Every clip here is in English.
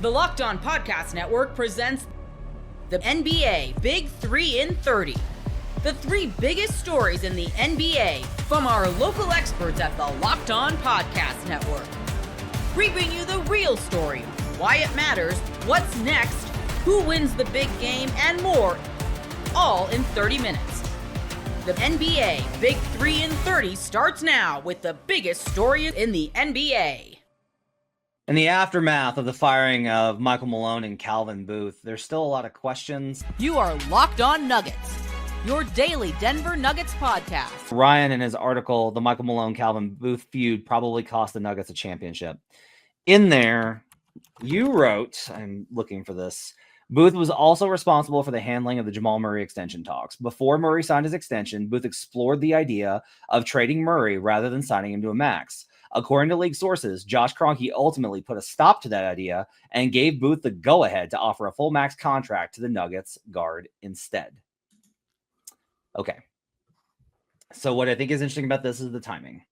The Locked On Podcast Network presents the NBA Big 3 in 30. The 3 biggest stories in the NBA from our local experts at the Locked On Podcast Network. We bring you the real story, why it matters, what's next, who wins the big game, and more, all in 30 minutes. The NBA Big 3 in 30 starts now with the biggest story in the NBA. In the aftermath of the firing of Michael Malone and Calvin Booth, there's still a lot of questions. You are Locked On Nuggets, your daily Denver Nuggets podcast. Ryan, in his article, The Michael Malone-Calvin Booth Feud Probably Cost the Nuggets a Championship. In there, you wrote, I'm looking for this, Booth was also responsible for the handling of the Jamal Murray extension talks. Before Murray signed his extension, Booth explored the idea of trading Murray rather than signing him to a max. According to league sources, Josh Kroenke ultimately put a stop to that idea and gave Booth the go-ahead to offer a full max contract to the Nuggets guard instead. Okay. So what I think is interesting about this is the timing.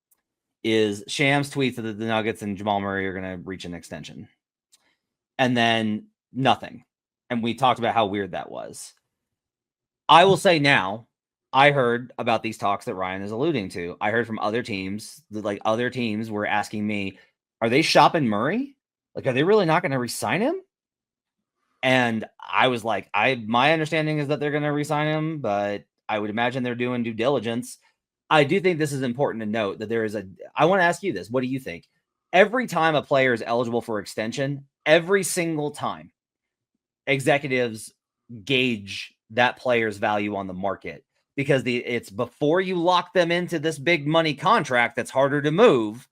Is Shams tweets that the Nuggets and Jamal Murray are going to reach an extension. And then nothing. And we talked about how weird that was. I will say now, I heard about these talks that Ryan is alluding to. I heard from other teams that other teams were asking me, are they shopping Murray? Are they really not going to re-sign him? And I was like, my understanding is that they're going to re-sign him, but I would imagine they're doing due diligence. I do think this is important to note that I want to ask you this. What do you think? Every time a player is eligible for extension, every single time, executives gauge that player's value on the market because it's before you lock them into this big money contract that's harder to move.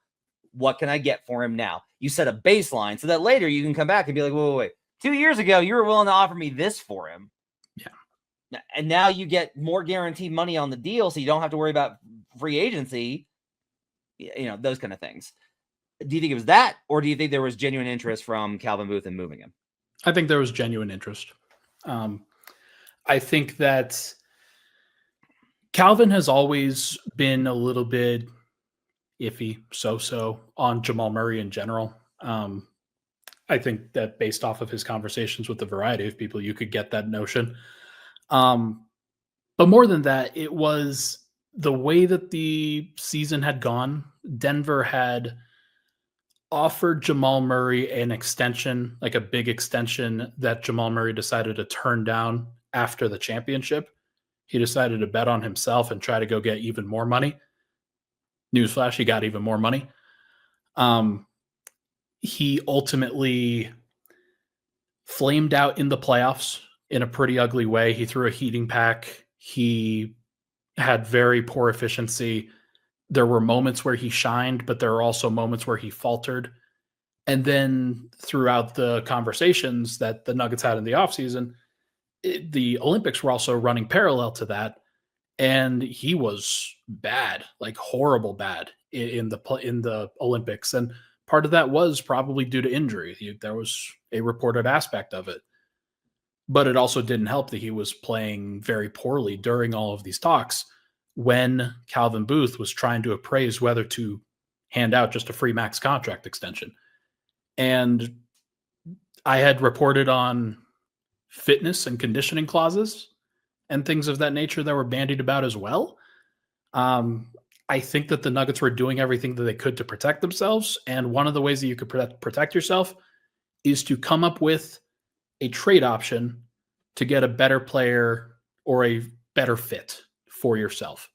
What can I get for him now? You set a baseline so that later you can come back and be like, wait. 2 years ago, you were willing to offer me this for him. Yeah. And now you get more guaranteed money on the deal, so you don't have to worry about free agency, those kind of things. Do you think it was that, or do you think there was genuine interest from Calvin Booth in moving him? I think there was genuine interest. I think that Calvin has always been a little bit iffy, so on Jamal Murray in general. I think that based off of his conversations with a variety of people, you could get that notion. But more than that, it was the way that the season had gone. Denver had offered Jamal Murray an extension, like a big extension that Jamal Murray decided to turn down after the championship. He decided to bet on himself and try to go get even more money. Newsflash, he got even more money. He ultimately flamed out in the playoffs in a pretty ugly way. He threw a heating pack. He had very poor efficiency. There were moments where he shined, but there were also moments where he faltered. And then throughout the conversations that the Nuggets had in the offseason, the Olympics were also running parallel to that. And he was bad, horrible bad in the Olympics. And part of that was probably due to injury. There was a reported aspect of it. But it also didn't help that he was playing very poorly during all of these talks when Calvin Booth was trying to appraise whether to hand out just a free max contract extension. And I had reported on fitness and conditioning clauses and things of that nature that were bandied about as well. I think that the Nuggets were doing everything that they could to protect themselves. And one of the ways that you could protect yourself is to come up with a trade option to get a better player or a better fit for yourself.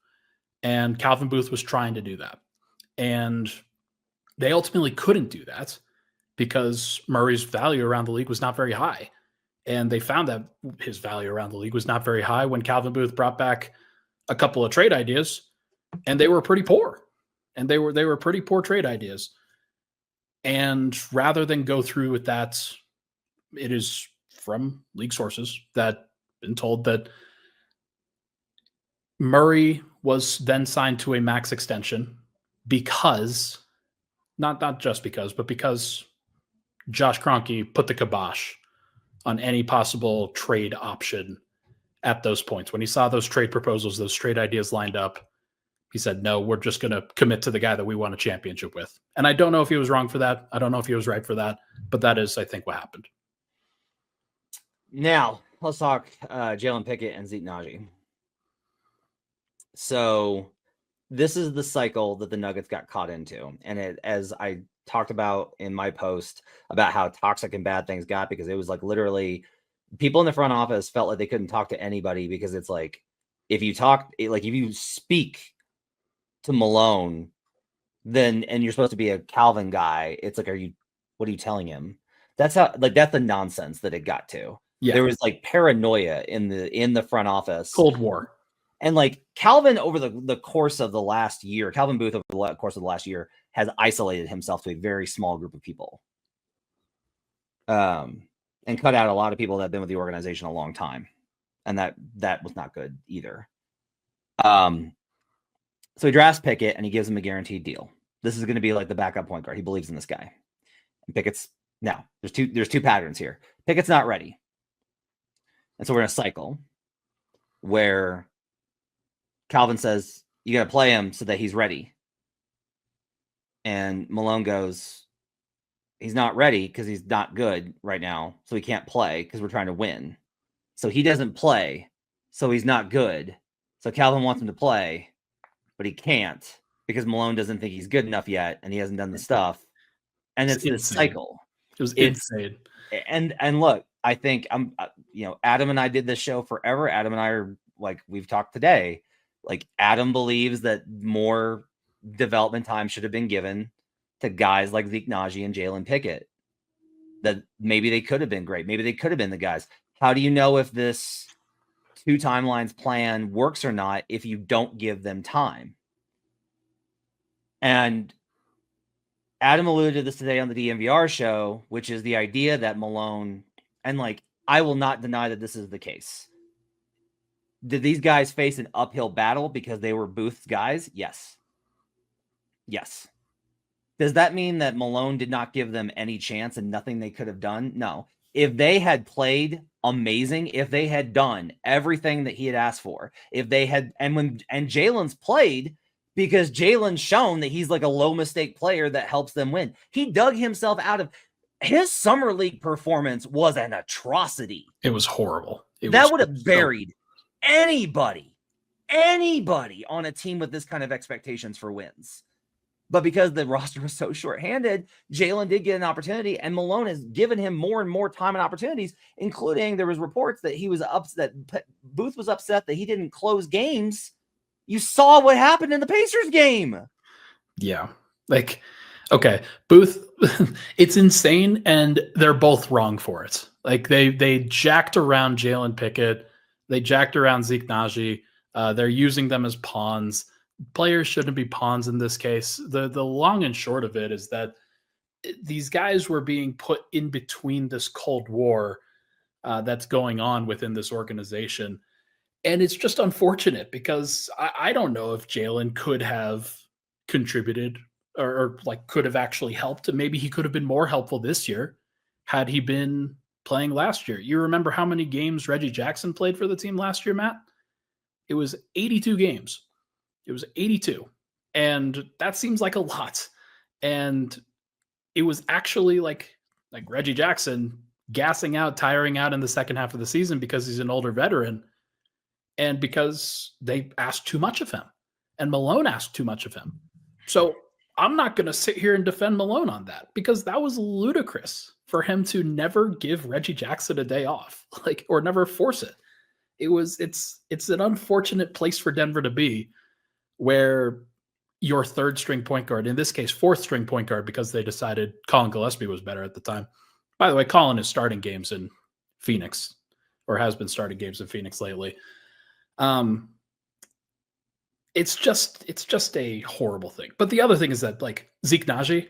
And Calvin Booth was trying to do that. And they ultimately couldn't do that because Murray's value around the league was not very high. And they found that his value around the league was not very high when Calvin Booth brought back a couple of trade ideas, and they were pretty poor. And they were pretty poor trade ideas. And rather than go through with that, it is from league sources that been told that Murray was then signed to a max extension because, not just because, but because Josh Kroenke put the kibosh on any possible trade option at those points. When he saw those trade proposals, those trade ideas lined up, he said, no, we're just going to commit to the guy that we won a championship with. And I don't know if he was wrong for that. I don't know if he was right for that, but that is, I think, what happened. Now let's talk Jalen Pickett and Zeke Naji. So this is the cycle that the Nuggets got caught into, and as I talked about in my post about how toxic and bad things got, because it was like literally people in the front office felt like they couldn't talk to anybody, because it's like if you speak to Malone, then and you're supposed to be a Calvin guy, it's like, what are you telling him? That's the nonsense that it got to. Yeah. There was like paranoia in the front office. Cold War. And like Calvin over the course of the last year, Calvin Booth over the course of the last year has isolated himself to a very small group of people. And cut out a lot of people that have been with the organization a long time. And that was not good either. So he drafts Pickett and he gives him a guaranteed deal. This is going to be like the backup point guard. He believes in this guy. And Pickett's now there's two patterns here. Pickett's not ready. And so we're in a cycle where Calvin says, you got to play him so that he's ready. And Malone goes, he's not ready because he's not good right now. So he can't play because we're trying to win. So he doesn't play. So he's not good. So Calvin wants him to play, but he can't because Malone doesn't think he's good enough yet. And he hasn't done the stuff. And it's this cycle. It was insane. And look, I think Adam and I did this show forever. Adam and I are like, we've talked today. Like Adam believes that more development time should have been given to guys like Zeke Naji and Jalen Pickett. That maybe they could have been great. Maybe they could have been the guys. How do you know if this 2 timelines plan works or not if you don't give them time? And Adam alluded to this today on the DMVR show, which is the idea that Malone, and like, I will not deny that this is the case. Did these guys face an uphill battle because they were Booth's guys? Yes. Yes. Does that mean that Malone did not give them any chance and nothing they could have done? No. If they had played amazing, if they had done everything that he had asked for, if they had, and Jalen's played, because Jalen's shown that he's like a low mistake player that helps them win. He dug himself out of his summer league performance was an atrocity. It was horrible. That would have buried anybody on a team with this kind of expectations for wins. But because the roster was so shorthanded, Jalen did get an opportunity, and Malone has given him more and more time and opportunities, including there was reports that he was upset, Booth was upset that he didn't close games. You saw what happened in the Pacers game. Yeah. Like, okay, Booth, it's insane, and they're both wrong for it. Like, they jacked around Jalen Pickett. They jacked around Zeke Naji. They're using them as pawns. Players shouldn't be pawns in this case. The long and short of it is that these guys were being put in between this Cold War that's going on within this organization. And it's just unfortunate because I don't know if Jalen could have contributed or like could have actually helped. Maybe he could have been more helpful this year had he been playing last year. You remember how many games Reggie Jackson played for the team last year, Matt? It was 82 games. It was 82. And that seems like a lot. And it was actually like Reggie Jackson gassing out, tiring out in the second half of the season because he's an older veteran. And because they asked too much of him. And Malone asked too much of him. So I'm not going to sit here and defend Malone on that because that was ludicrous for him to never give Reggie Jackson a day off, or never force it. It's an unfortunate place for Denver to be where your third string point guard, in this case, fourth string point guard, because they decided Colin Gillespie was better at the time. By the way, Colin is starting games in Phoenix or has been starting games in Phoenix lately. It's just a horrible thing. But the other thing is that like Zeke Naji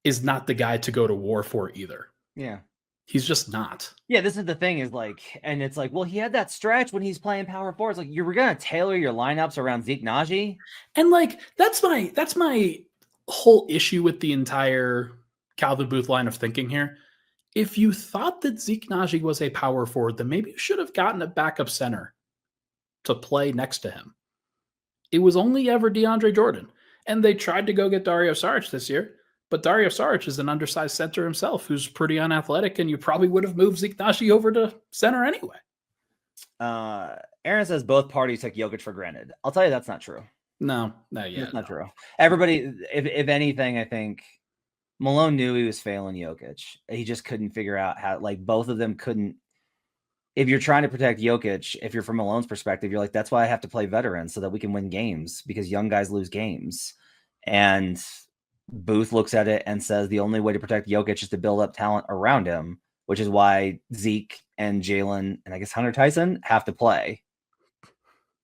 is not the guy to go to war for either. Yeah. He's just not. Yeah, this is the thing is like, and it's like, well, he had that stretch when he's playing power forward. It's like, you were going to tailor your lineups around Zeke Naji. And like, that's my whole issue with the entire Calvin Booth line of thinking here. If you thought that Zeke Naji was a power forward, then maybe you should have gotten a backup center to play next to him. It was only ever DeAndre Jordan. And they tried to go get Dario Saric this year. But Dario Saric is an undersized center himself who's pretty unathletic, and you probably would have moved Zeke Naji over to center anyway. Aaron says both parties took Jokic for granted. I'll tell you that's not true. Yeah. That's not true. Everybody, if anything, I think Malone knew he was failing Jokic. He just couldn't figure out how, like, both of them couldn't. If you're trying to protect Jokic, if you're from Malone's perspective, you're like, that's why I have to play veterans so that we can win games, because young guys lose games. And Booth looks at it and says the only way to protect Jokic is to build up talent around him, which is why Zeke and Jalen and I guess Hunter Tyson have to play.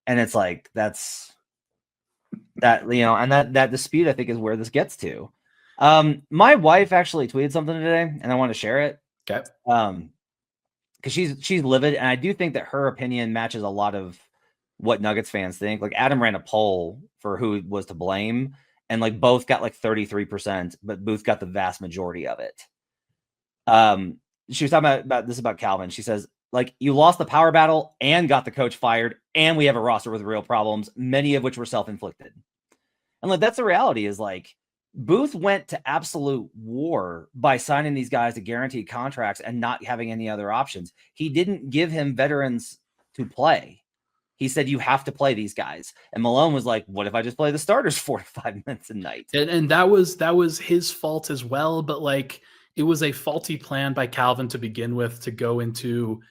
And it's like, that's that, you know, and that dispute, I think, is where this gets to. My wife actually tweeted something today and I want to share it. Okay. Because she's livid, and I do think that her opinion matches a lot of what Nuggets fans think. Like, Adam ran a poll for who was to blame, and like both got like 33%, but Booth got the vast majority of it. She was talking about this about Calvin. She says, like, you lost the power battle and got the coach fired, and we have a roster with real problems, many of which were self-inflicted. And like, that's the reality, is like, Booth went to absolute war by signing these guys to guaranteed contracts and not having any other options. He didn't give him veterans to play. He said, you have to play these guys. And Malone was like, what if I just play the starters 4 to 5 minutes a night? And that was his fault as well. But like, it was a faulty plan by Calvin to begin with, to go into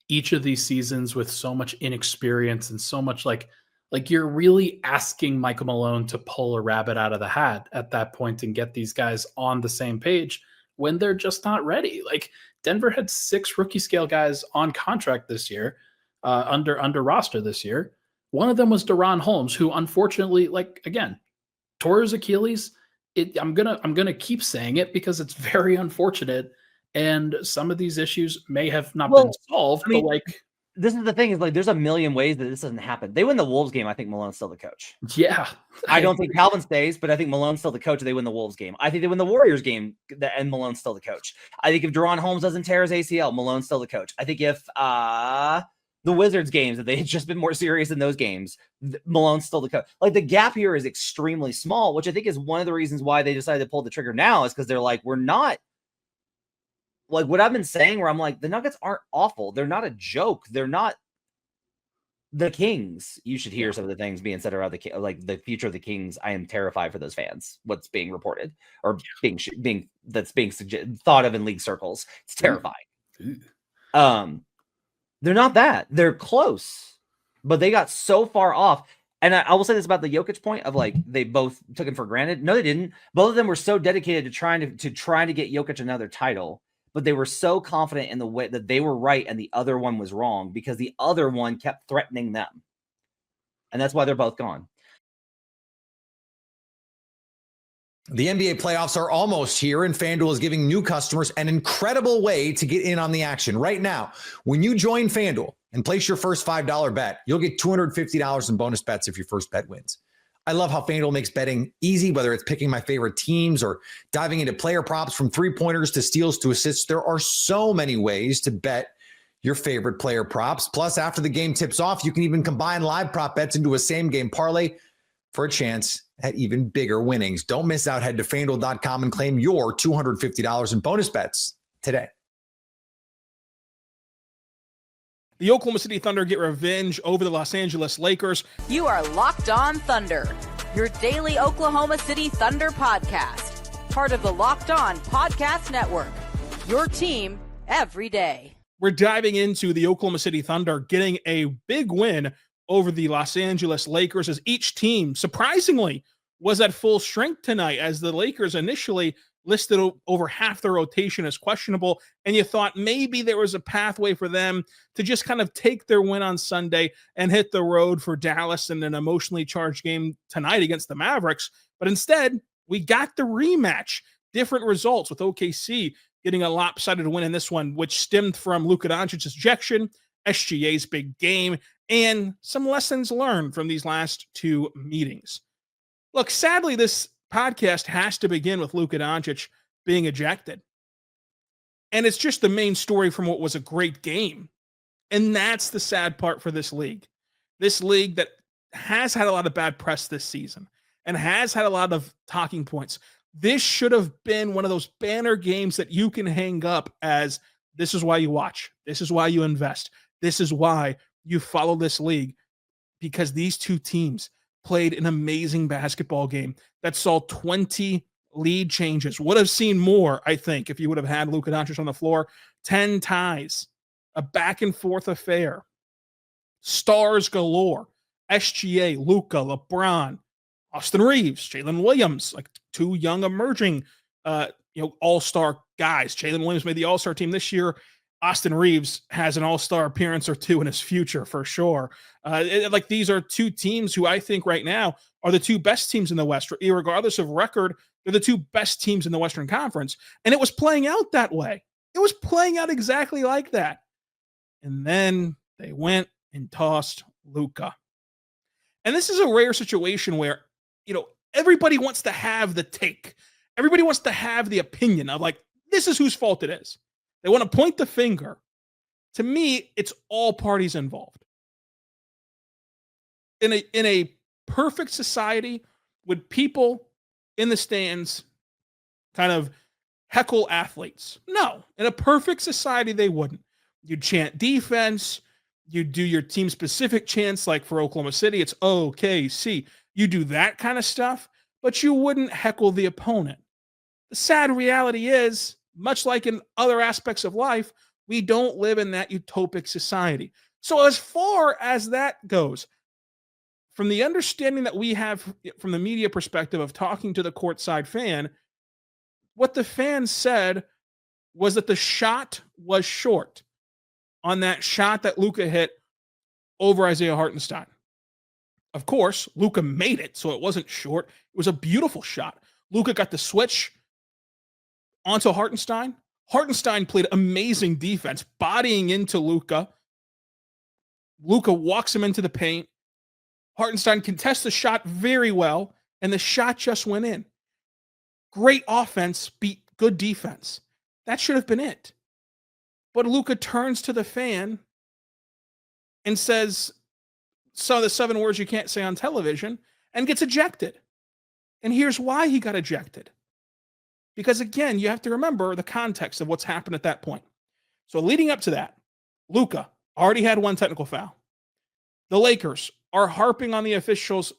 each of these seasons with so much inexperience and so much like you're really asking Michael Malone to pull a rabbit out of the hat at that point and get these guys on the same page when they're just not ready. Like, Denver had 6 rookie scale guys on contract this year, under roster this year. One of them was Deron Holmes, who unfortunately, like, again, tore his Achilles. I'm gonna keep saying it because it's very unfortunate, and some of these issues may have not been solved. But like, this is the thing, is like, there's a million ways that this doesn't happen. They win the Wolves game, I think Malone's still the coach. Yeah. I don't think Calvin stays, but I think Malone's still the coach. They win the Wolves game. I think they win the Warriors game, and Malone's still the coach. I think if Deron Holmes doesn't tear his ACL, Malone's still the coach. I think if the Wizards games, if they had just been more serious in those games, Malone's still the coach. Like, the gap here is extremely small, which I think is one of the reasons why they decided to pull the trigger now, is because they're like, we're not, like what I've been saying, where I'm like, the Nuggets aren't awful. They're not a joke. They're not the Kings. You should hear some of the things being said about the future of the Kings. I am terrified for those fans. What's being reported or being thought of in league circles. It's terrifying. They're not that. They're close, but they got so far off. And I will say this about the Jokic point of, like, they both took him for granted. No, they didn't. Both of them were so dedicated to trying to get Jokic another title, but they were so confident in the way that they were right and the other one was wrong, because the other one kept threatening them. And that's why they're both gone. The NBA playoffs are almost here, and FanDuel is giving new customers an incredible way to get in on the action. Right now, when you join FanDuel and place your first $5 bet, you'll get $250 in bonus bets if your first bet wins. I love how FanDuel makes betting easy, whether it's picking my favorite teams or diving into player props, from three-pointers to steals to assists. There are so many ways to bet your favorite player props. Plus, after the game tips off, you can even combine live prop bets into a same-game parlay for a chance at even bigger winnings. Don't miss out. Head to FanDuel.com and claim your $250 in bonus bets today. The Oklahoma City Thunder get revenge over the Los Angeles Lakers. You are Locked On Thunder, your daily Oklahoma City Thunder podcast. Part of the Locked On Podcast Network, your team every day. We're diving into the Oklahoma City Thunder getting a big win over the Los Angeles Lakers, as each team, surprisingly, was at full strength tonight, as the Lakers initially listed over half their rotation as questionable, and you thought maybe there was a pathway for them to just kind of take their win on Sunday and hit the road for Dallas in an emotionally charged game tonight against the Mavericks. But instead, we got the rematch. Different results, with OKC getting a lopsided win in this one, which stemmed from Luka Doncic's ejection, SGA's big game, and some lessons learned from these last two meetings. Look, sadly, this podcast has to begin with Luka Doncic being ejected. And it's just the main story from what was a great game. And that's the sad part for this league. This league that has had a lot of bad press this season and has had a lot of talking points. This should have been one of those banner games that you can hang up as this is why you watch. This is why you invest. This is why you follow this league, because these two teams played an amazing basketball game that saw 20 lead changes. Would have seen more, I think, if you would have had Luka Doncic on the floor. 10 ties, a back and forth affair, stars galore. SGA, Luka, LeBron, Austin Reeves, Jalen Williams, like two young emerging, all-star guys. Jalen Williams made the all-star team this year. Austin Reeves has an all-star appearance or two in his future for sure. These are two teams who I think right now are the two best teams in the West, regardless of record. They're the two best teams in the Western Conference, and it was playing out that way. It was playing out exactly like that. And then they went and tossed Luka. And this is a rare situation where, everybody wants to have the take. Everybody wants to have the opinion of this is whose fault it is. They want to point the finger. To me, it's all parties involved. In a perfect society, would people in the stands kind of heckle athletes? No. In a perfect society, they wouldn't. You'd chant defense. You do your team-specific chants, like for Oklahoma City, it's OKC. You do that kind of stuff, but you wouldn't heckle the opponent. The sad reality is, much like in other aspects of life, we don't live in that utopic society. So as far as that goes, from the understanding that we have from the media perspective of talking to the courtside fan, what the fan said was that the shot was short on that shot that Luka hit over Isaiah Hartenstein. Of course, Luka made it, so it wasn't short. It was a beautiful shot. Luka got the switch onto Hartenstein. Hartenstein played amazing defense, bodying into Luka. Luka walks him into the paint. Hartenstein contests the shot very well, and the shot just went in. Great offense beat good defense. That should have been it. But Luka turns to the fan and says some of the 7 words you can't say on television and gets ejected. And here's why he got ejected. Because again, you have to remember the context of what's happened at that point. So leading up to that, Luka already had 1 technical foul. The Lakers are harping on the officials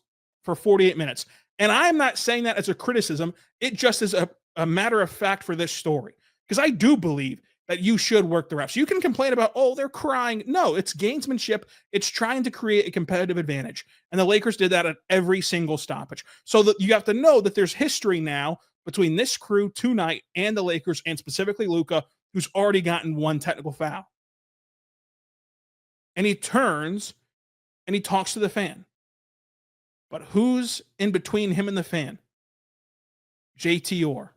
for 48 minutes. And I'm not saying that as a criticism. It just is a matter of fact for this story. Because I do believe that you should work the refs. You can complain about, they're crying. No, it's gamesmanship. It's trying to create a competitive advantage. And the Lakers did that at every single stoppage. So that you have to know that there's history now between this crew tonight and the Lakers, and specifically Luka, who's already gotten 1 technical foul. And he turns and he talks to the fan. But who's in between him and the fan? JT Orr,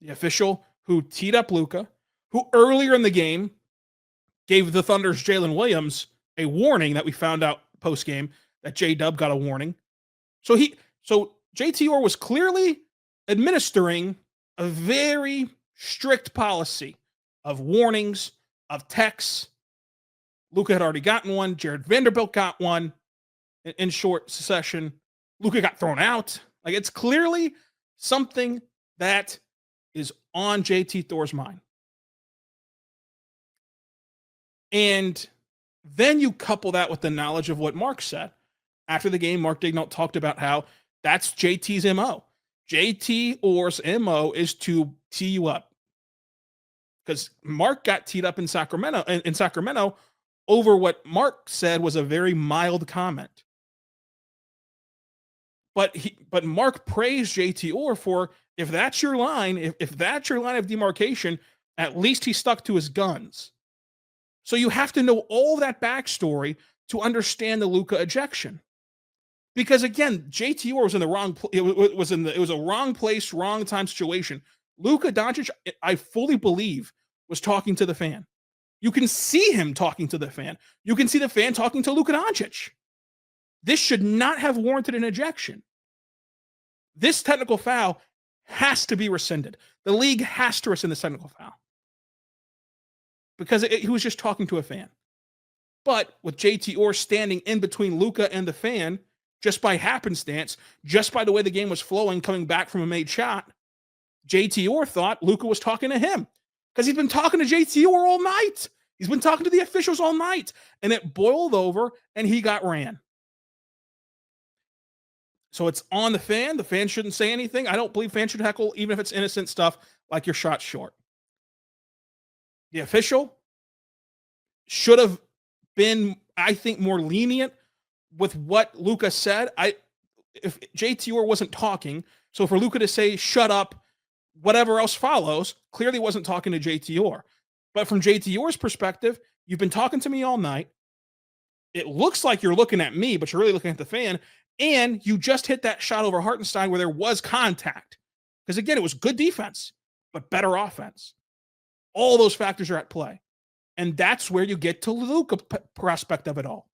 the official who teed up Luka, who earlier in the game gave the Thunder's Jalen Williams a warning that we found out post-game that J-Dub got a warning. So JT Orr was clearly administering a very strict policy of warnings, of texts. Luka had already gotten one. Jared Vanderbilt got one in short succession. Luka got thrown out. It's clearly something that is on JT Thor's mind. And then you couple that with the knowledge of what Mark said. After the game, Mark Daigneault talked about how that's JT's MO. JT Orr's MO is to tee you up. Because Mark got teed up in Sacramento over what Mark said was a very mild comment. But Mark praised JT Orr for, if that's your line, if that's your line of demarcation, at least he stuck to his guns. So you have to know all that backstory to understand the Luka ejection. Because again, JT Orr was in the wrong. It was a wrong place, wrong time situation. Luka Doncic, I fully believe, was talking to the fan. You can see him talking to the fan. You can see the fan talking to Luka Doncic. This should not have warranted an ejection. This technical foul has to be rescinded. The league has to rescind this technical foul. Because he was just talking to a fan. But with JT Orr standing in between Luka and the fan, just by happenstance, just by the way the game was flowing, coming back from a made shot, JT Orr thought Luka was talking to him because he's been talking to JT Orr all night. He's been talking to the officials all night, and it boiled over, and he got ran. So it's on the fan. The fan shouldn't say anything. I don't believe fans should heckle, even if it's innocent stuff like your shot short. The official should have been, I think, more lenient with what Luka said. If JT Orr wasn't talking, so for Luka to say, shut up, whatever else follows, clearly wasn't talking to JT Orr. But from JT Orr's perspective, you've been talking to me all night. It looks like you're looking at me, but you're really looking at the fan. And you just hit that shot over Hartenstein where there was contact. Because again, it was good defense, but better offense. All those factors are at play. And that's where you get to Luka prospect of it all.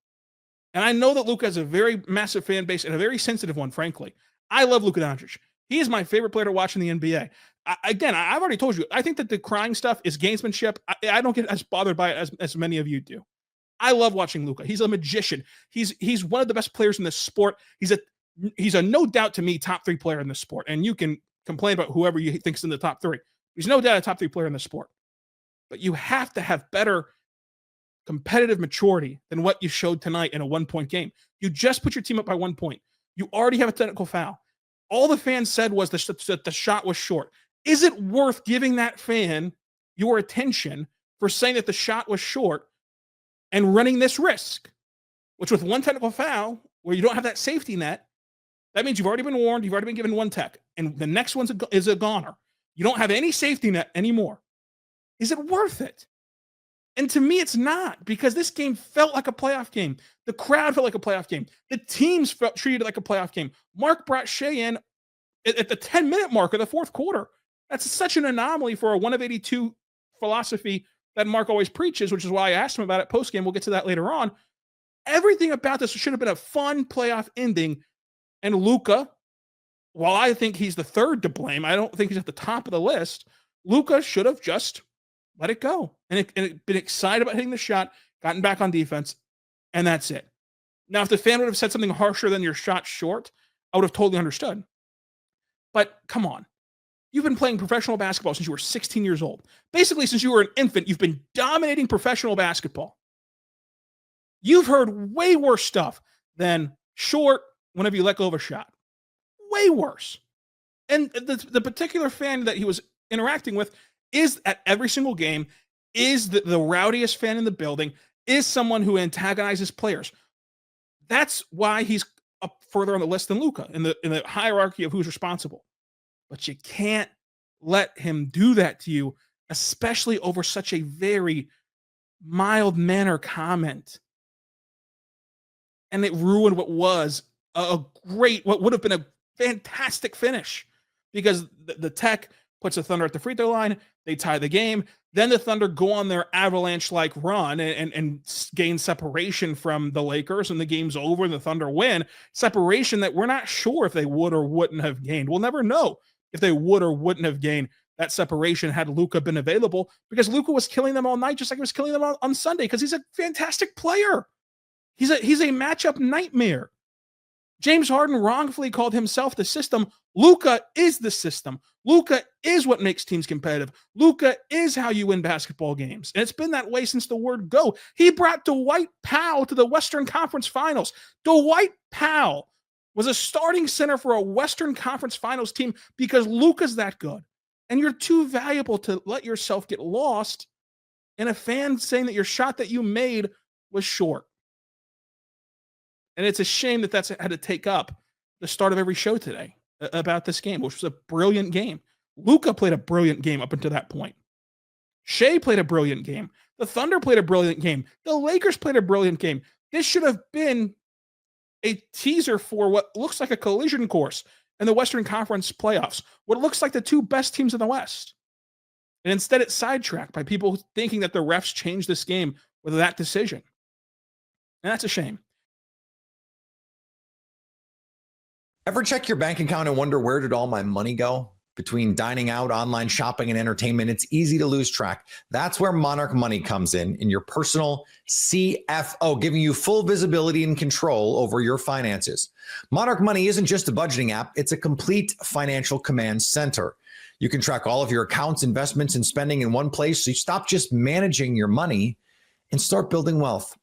And I know that Luka has a very massive fan base and a very sensitive one, frankly. I love Luka Doncic. He is my favorite player to watch in the NBA. I've already told you, I think that the crying stuff is gamesmanship. I don't get as bothered by it as many of you do. I love watching Luka. He's a magician. He's one of the best players in the sport. He's a no doubt to me top 3 player in the sport. And you can complain about whoever you think's in the top 3. He's no doubt a top 3 player in the sport. But you have to have better competitive maturity than what you showed tonight in a 1-point game. You just put your team up by 1 point. You already have a technical foul. All the fans said was that the shot was short. Is it worth giving that fan your attention for saying that the shot was short and running this risk? Which with one technical foul, where you don't have that safety net, that means you've already been warned, you've already been given one tech, and the next one is a goner. You don't have any safety net anymore. Is it worth it? And to me, it's not, because this game felt like a playoff game. The crowd felt like a playoff game. The teams felt treated like a playoff game. Mark brought Shea in at the 10-minute mark of the fourth quarter. That's such an anomaly for a 1 of 82 philosophy that Mark always preaches, which is why I asked him about it post-game. We'll get to that later on. Everything about this should have been a fun playoff ending. And Luka, while I think he's the third to blame, I don't think he's at the top of the list. Luka should have just let it go and been excited about hitting the shot, gotten back on defense, and that's it. Now, if the fan would have said something harsher than your shot short, I would have totally understood. But come on. You've been playing professional basketball since you were 16 years old. Basically, since you were an infant, you've been dominating professional basketball. You've heard way worse stuff than short whenever you let go of a shot. Way worse. And the particular fan that he was interacting with is at every single game, is the rowdiest fan in the building, is someone who antagonizes players. That's why he's up further on the list than Luka in the hierarchy of who's responsible. But you can't let him do that to you, especially over such a very mild manner comment. And it ruined what was what would have been a fantastic finish, because the tech puts the Thunder at the free throw line. They tie the game. Then the Thunder go on their avalanche-like run and gain separation from the Lakers, and the game's over and the Thunder win. Separation that we're not sure if they would or wouldn't have gained. We'll never know if they would or wouldn't have gained that separation had Luka been available, because Luka was killing them all night, just like he was killing them on Sunday, because he's a fantastic player. He's a matchup nightmare. James Harden wrongfully called himself the system. Luka is the system. Luka is what makes teams competitive. Luka is how you win basketball games. And it's been that way since the word go. He brought Dwight Powell to the Western Conference Finals. Dwight Powell was a starting center for a Western Conference Finals team because Luka's that good. And you're too valuable to let yourself get lost in a fan saying that your shot that you made was short. And it's a shame that that's had to take up the start of every show today about this game, which was a brilliant game. Luka played a brilliant game up until that point. Shea played a brilliant game. The Thunder played a brilliant game. The Lakers played a brilliant game. This should have been a teaser for what looks like a collision course in the Western Conference playoffs, what looks like the two best teams in the West. And instead it's sidetracked by people thinking that the refs changed this game with that decision. And that's a shame. Ever check your bank account and wonder, where did all my money go? Between dining out, online shopping, and entertainment, it's easy to lose track. That's where Monarch Money comes in your personal CFO, giving you full visibility and control over your finances. Monarch Money isn't just a budgeting app, it's a complete financial command center. You can track all of your accounts, investments, and spending in one place, so you stop just managing your money and start building wealth.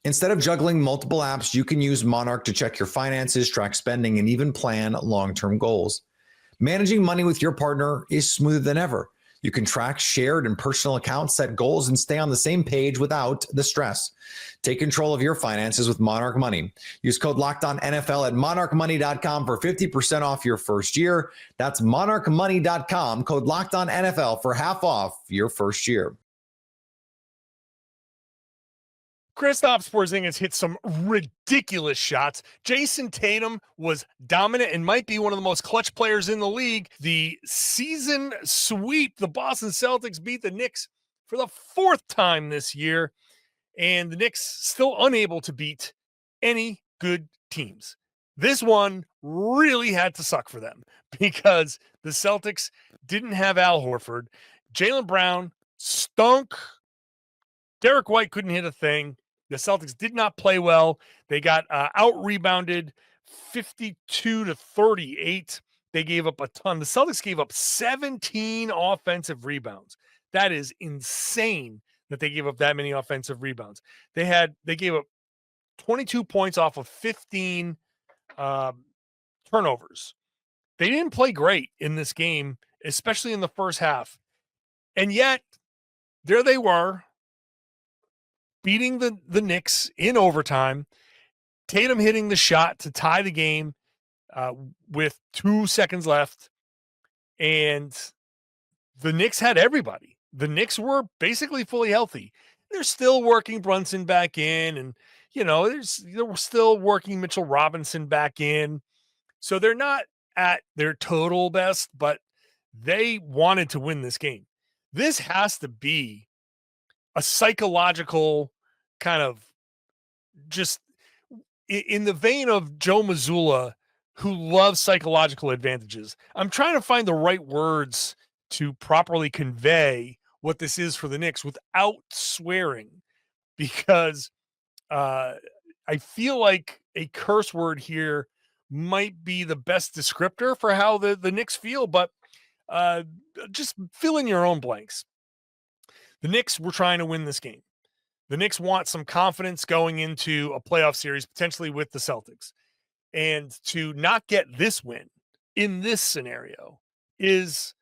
Instead of juggling multiple apps, you can use Monarch to check your finances, track spending, and even plan long-term goals. Managing money with your partner is smoother than ever. You can track shared and personal accounts, set goals, and stay on the same page without the stress. Take control of your finances with Monarch Money. Use code LOCKEDONNFL at monarchmoney.com for 50% off your first year. That's monarchmoney.com, code LOCKEDONNFL for half off your first year. Kristaps Porzingis hit some ridiculous shots. Jason Tatum was dominant and might be one of the most clutch players in the league. The season sweep, the Boston Celtics beat the Knicks for the 4th time this year, and the Knicks still unable to beat any good teams. This one really had to suck for them because the Celtics didn't have Al Horford. Jaylen Brown stunk. Derek White couldn't hit a thing. The Celtics did not play well. They got out-rebounded 52-38. They gave up a ton. The Celtics gave up 17 offensive rebounds. That is insane that they gave up that many offensive rebounds. They gave up 22 points off of 15 turnovers. They didn't play great in this game, especially in the first half. And yet, there they were, beating the Knicks in overtime. Tatum hitting the shot to tie the game with 2 seconds left. And the Knicks had everybody. The Knicks were basically fully healthy. They're still working Brunson back in, and they're still working Mitchell Robinson back in. So they're not at their total best, but they wanted to win this game. This has to be a psychological kind of, just in the vein of Joe Mazzulla, who loves psychological advantages. I'm trying to find the right words to properly convey what this is for the Knicks without swearing, because I feel like a curse word here might be the best descriptor for how the Knicks feel, but just fill in your own blanks. The Knicks were trying to win this game. The Knicks want some confidence going into a playoff series, potentially with the Celtics. And to not get this win in this scenario is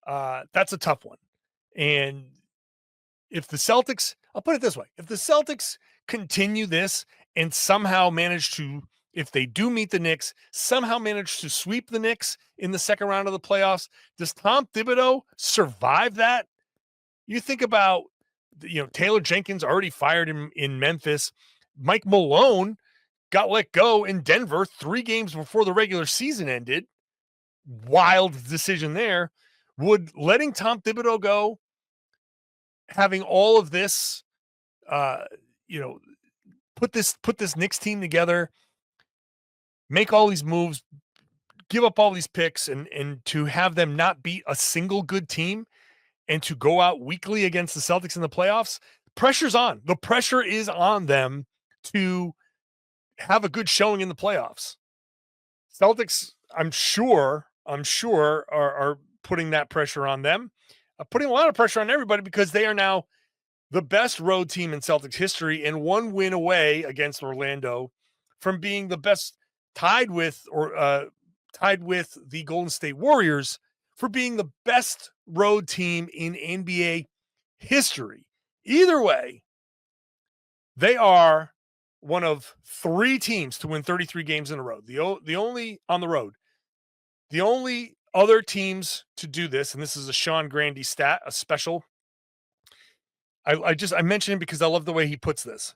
that's a tough one. And if the Celtics, I'll put it this way, if the Celtics continue this and somehow manage to, if they do meet the Knicks, somehow manage to sweep the Knicks in the second round of the playoffs, does Tom Thibodeau survive that? You think about, Taylor Jenkins already fired him in Memphis. Mike Malone got let go in Denver 3 games before the regular season ended. Wild decision there. Would letting Tom Thibodeau go, having all of this, put this Knicks team together, make all these moves, give up all these picks, and to have them not beat a single good team, and to go out weekly against the Celtics in the playoffs, pressure's on. The pressure is on them to have a good showing in the playoffs. Celtics, I'm sure are putting that pressure on them, putting a lot of pressure on everybody, because they are now the best road team in Celtics history and 1 win away against Orlando from being the best, tied with the Golden State Warriors for being the best road team in NBA history. Either way, they are one of 3 teams to win 33 games in a row. The only on the road. The only other teams to do this, and this is a Sean Grandy stat, a special. I mention him because I love the way he puts this.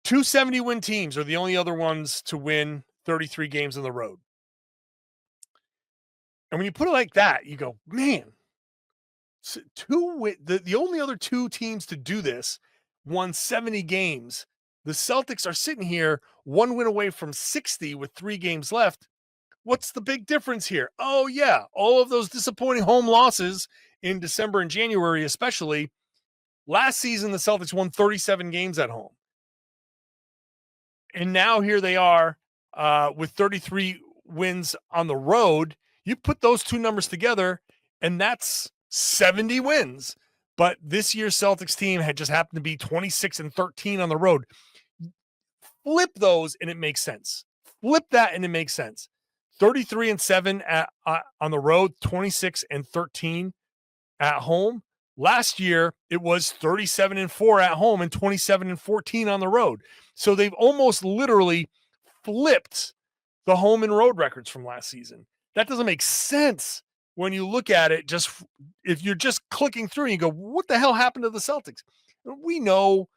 270 win teams are the only other ones to win 33 games on the road. And when you put it like that, you go, man, the only other 2 teams to do this won 70 games. The Celtics are sitting here 1 win away from 60 with 3 games left. what's the big difference here? Oh, yeah, all of those disappointing home losses in December and January, especially. Last season, the Celtics won 37 games at home. And now here they are with 33 wins on the road. You put those two numbers together, and that's 70 wins. But this year's Celtics team had just happened to be 26-13 on the road. Flip those, and it makes sense. Flip that, and it makes sense. 33-7 on the road, 26-13 at home. Last year, it was 37-4 at home and 27-14 on the road. So they've almost literally flipped the home and road records from last season. That doesn't make sense when you look at it. Just if you're just clicking through and you go, what the hell happened to the Celtics? We know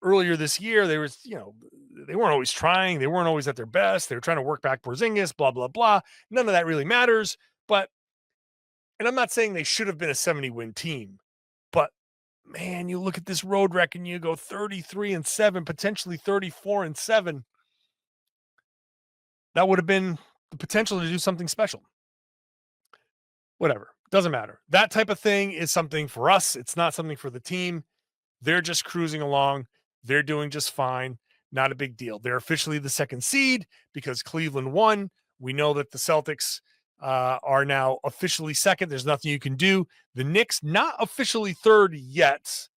earlier this year, they weren't always trying. They weren't always at their best. They were trying to work back Porzingis, blah, blah, blah. None of that really matters. And I'm not saying they should have been a 70-win team, but man, you look at this road record and you go 33-7, potentially 34-7. That would have been the potential to do something special. Whatever. Doesn't matter. That type of thing is something for us. It's not something for the team. They're just cruising along. They're doing just fine. Not a big deal. They're officially the second seed because Cleveland won. We know that the Celtics are now officially second. There's nothing you can do. The Knicks not officially third yet.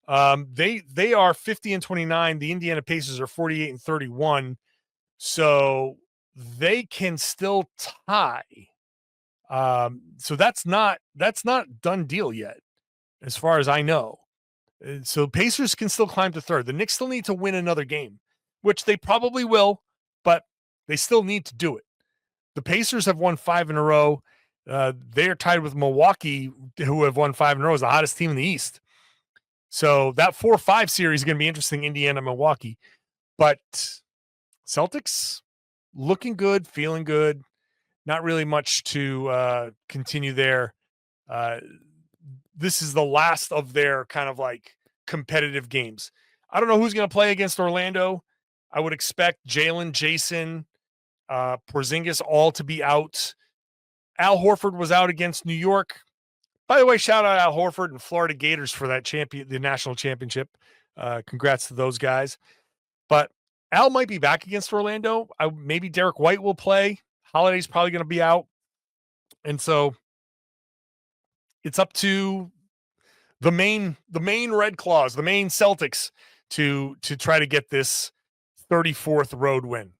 They are 50-29. The Indiana Pacers are 48-31. So they can still tie. So that's not done deal yet, as far as I know. So Pacers can still climb to third. The Knicks still need to win another game, which they probably will, but they still need to do it. The Pacers have won 5 in a row. They are tied with Milwaukee, who have won 5 in a row as the hottest team in the East. So that 4-5 series is going to be interesting, Indiana, Milwaukee. But Celtics looking good, feeling good. Not really much to continue there. This is the last of their kind of like competitive games. I don't know who's going to play against Orlando. I would expect Jalen, Jason, Porzingis all to be out. Al Horford was out against New York. By the way, shout out Al Horford and Florida Gators for that the national championship. Congrats to those guys. But Al might be back against Orlando. Maybe Derek White will play. Holiday's probably going to be out. And so it's up to the main Red Claws, the main Celtics to try to get this 34th road win.